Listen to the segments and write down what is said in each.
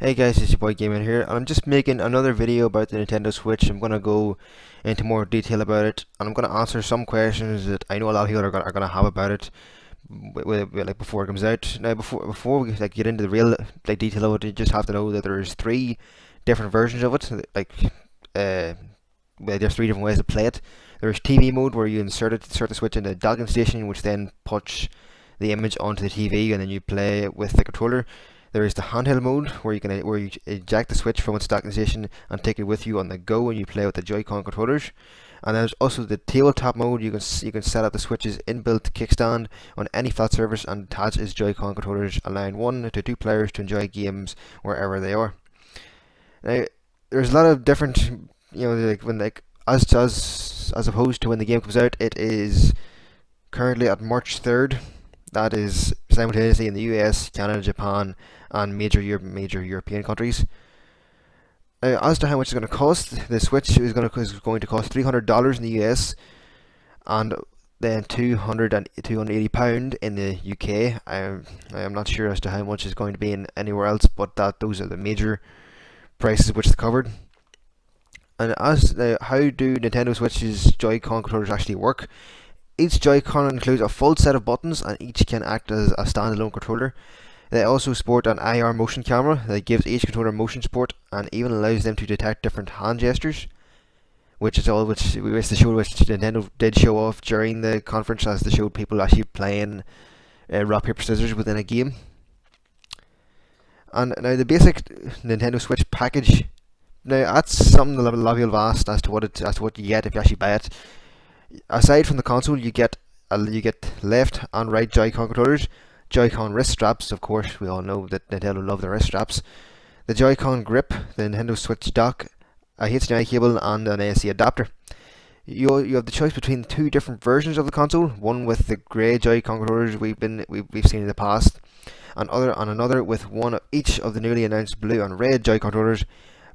Hey guys, it's your boy Gamer here, and I'm just making another video about the Nintendo Switch. I'm gonna go into more detail about it, and I'm gonna answer some questions that I know a lot of people are gonna have about it, like before it comes out. Now, before we get into the real detail of it, you just have to know that there's three different versions of it. Uh, there's three different ways to play it. There's TV mode where you insert the Switch in the docking station, which then puts the image onto the TV, and then you play it with the controller. There is the handheld mode where you eject the Switch from its docking station and take it with you on the go, and you play with the Joy-Con controllers. And there's also the tabletop mode. You can set up the Switch's inbuilt kickstand on any flat surface and attach its Joy-Con controllers, allowing 1 to 2 players to enjoy games wherever they are. Now, there's a lot of different, like when as opposed to when the game comes out. It is currently at March 3rd. That is simultaneously in the US, Canada, Japan, and major European countries. As to how much it's going to cost, the Switch is going to cost $300 in the US, and then £280 in the UK. I'm not sure as to how much it's going to be in anywhere else, but those are the major prices which is covered. And how do Nintendo Switch's Joy-Con controllers actually work? Each Joy-Con includes a full set of buttons, and each can act as a standalone controller. They also sport an IR motion camera that gives each controller motion support and even allows them to detect different hand gestures, which Nintendo did show off during the conference, as they showed people actually playing rock paper scissors within a game. And now the basic Nintendo Switch package. Now that's something that a lot of people have asked as to what you get if you actually buy it. Aside from the console, you get left and right Joy-Con controllers, Joy-Con wrist straps. Of course, we all know that Nintendo love their wrist straps. The Joy-Con grip, the Nintendo Switch dock, a HDMI cable, and an AC adapter. You have the choice between two different versions of the console. One with the grey Joy-Con controllers we've seen in the past, and another with one of each of the newly announced blue and red Joy-Con controllers.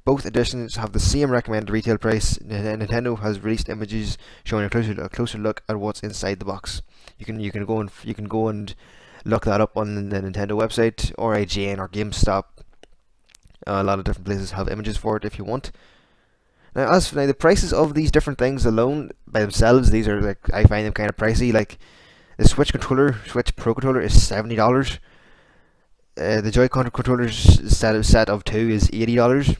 Both editions have the same recommended retail price. Nintendo has released images showing a closer look at what's inside the box. You can go and look that up on the Nintendo website, or IGN, or GameStop. A lot of different places have images for it if you want. Now, the prices of these different things alone by themselves, these are I find them kind of pricey. Like the Switch Pro controller is $70. The Joy-Con controller's set of two is $80.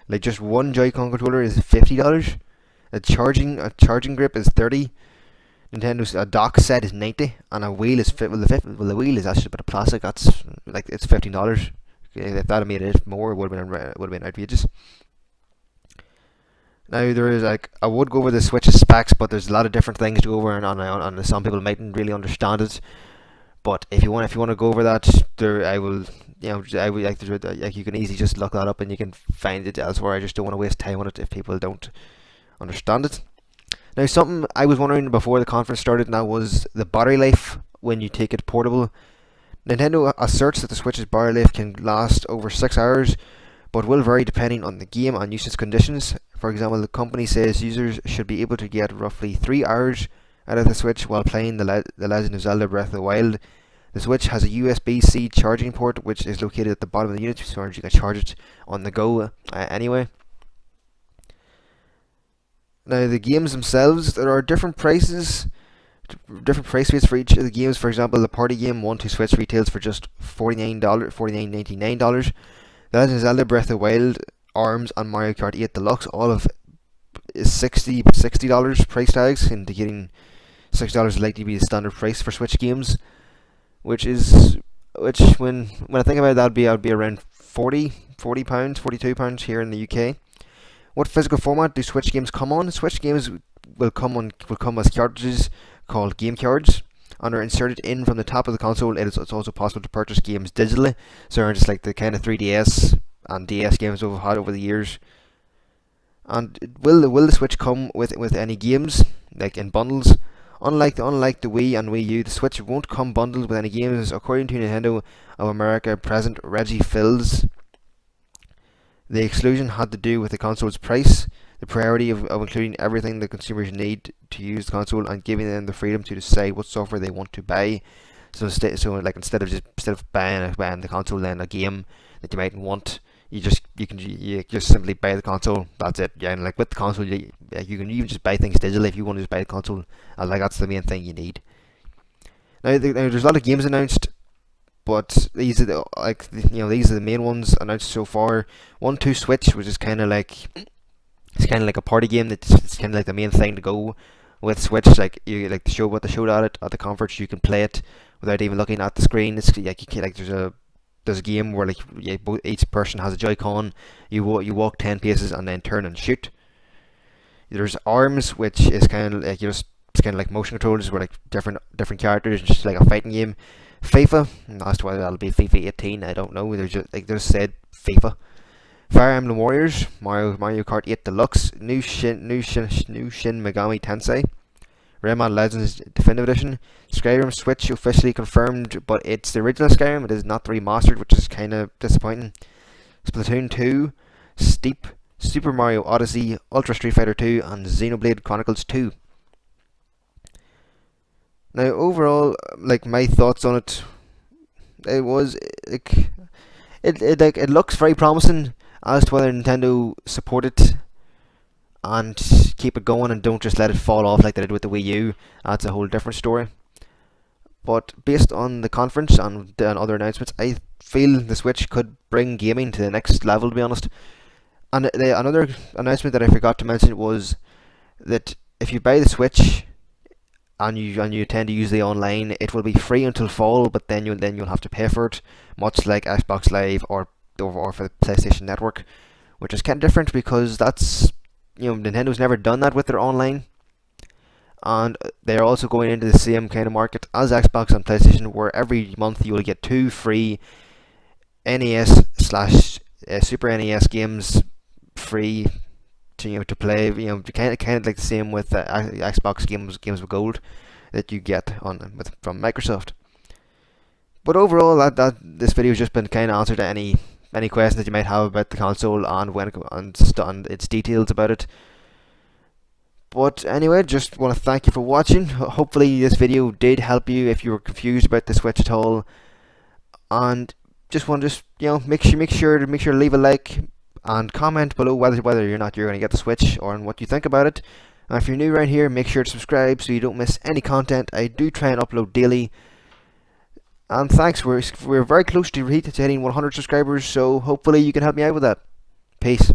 Like just one Joy-Con controller is $50. A charging grip is $30. Nintendo's dock set is $90, and a wheel is the wheel is actually a bit of plastic. That's it's $15. If that had made it more, it would have been outrageous. Now there is I would go over the Switch's specs, but there's a lot of different things to go over, and some people mightn't really understand it. But if you want to go over that, I will. I would you can easily just look that up and you can find it elsewhere. I just don't want to waste time on it if people don't understand it. Now, something I was wondering before the conference started, and that was the battery life when you take it portable. Nintendo asserts that the Switch's battery life can last over 6 hours, but will vary depending on the game and usage conditions. For example, the company says users should be able to get roughly 3 hours out of the Switch while playing the Legend of Zelda Breath of the Wild. The Switch has a USB-C charging port, which is located at the bottom of the unit, so you can charge it on the go anyway. Now, the games themselves, there are different price rates for each of the games. For example, the party game 1-2 Switch retails for just $49.99. The Legend of Zelda Breath of the Wild, ARMS, and Mario Kart 8 Deluxe all of is $60 price tags, indicating $60 is likely to be the standard price for Switch games. Which when I think about it, that'd be around £40, £42 here in the UK. What physical format do Switch games come on? Switch games will come as cartridges called game cards, and are inserted in from the top of the console. It's also possible to purchase games digitally, so just like the kind of 3DS and DS games we've had over the years. And will the Switch come with any games, like in bundles? Unlike the Wii and Wii U, the Switch won't come bundled with any games, according to Nintendo of America President Reggie Fils. The exclusion had to do with the console's price, the priority of including everything that consumers need to use the console, and giving them the freedom to decide what software they want to buy. So instead of buying the console, then a game that you might want, you just simply buy the console. That's it. Yeah, and like with the console, you can even just buy things digitally if you want to just buy the console. And like that's the main thing you need. Now there's a lot of games announced, but these are these are the main ones announced so far. 1-2 Switch, which is kind of like a party game. It's kind of like the main thing to go with Switch. Like you like the show what they showed at it at the conference, you can play it without even looking at the screen. It's like you can, like there's a game where like each person has a Joy-Con. You walk 10 paces and then turn and shoot. There's Arms, which is kind of like it's kind of like motion controls where like different characters, just like a fighting game. FIFA, that's why that'll be FIFA 18. I don't know. There's just like they just said FIFA. Fire Emblem Warriors, Mario Kart 8 Deluxe, new Shin Megami Tensei, Rayman Legends Definitive Edition, Skyrim Switch officially confirmed, but it's the original Skyrim. It is not the remastered, which is kind of disappointing. Splatoon 2, Steep, Super Mario Odyssey, Ultra Street Fighter 2, and Xenoblade Chronicles 2. Now, overall, like my thoughts on it, it was like it looks very promising as to whether Nintendo support it and keep it going and don't just let it fall off like they did with the Wii U. That's a whole different story. But based on the conference and other announcements, I feel the Switch could bring gaming to the next level, to be honest. And another announcement that I forgot to mention was that if you buy the Switch and you tend to use the online, it will be free until fall, but then you'll have to pay for it, much like Xbox Live or for the PlayStation Network, which is kind of different because that's Nintendo's never done that with their online, and they're also going into the same kind of market as Xbox and PlayStation, where every month you will get 2 free NES slash Super NES games free to play. Kind of like the same with Xbox games with gold that you get from Microsoft. But overall, that this video has just been kind of answer to any questions that you might have about the console and its details about it. But anyway, just want to thank you for watching. Hopefully this video did help you if you were confused about the Switch at all. And just want to make sure to leave a like and comment below whether or not you're going to get the Switch or what you think about it. And if you're new around here, make sure to subscribe so you don't miss any content. I do try and upload daily. And thanks, we're very close to hitting 100 subscribers, so hopefully you can help me out with that. Peace.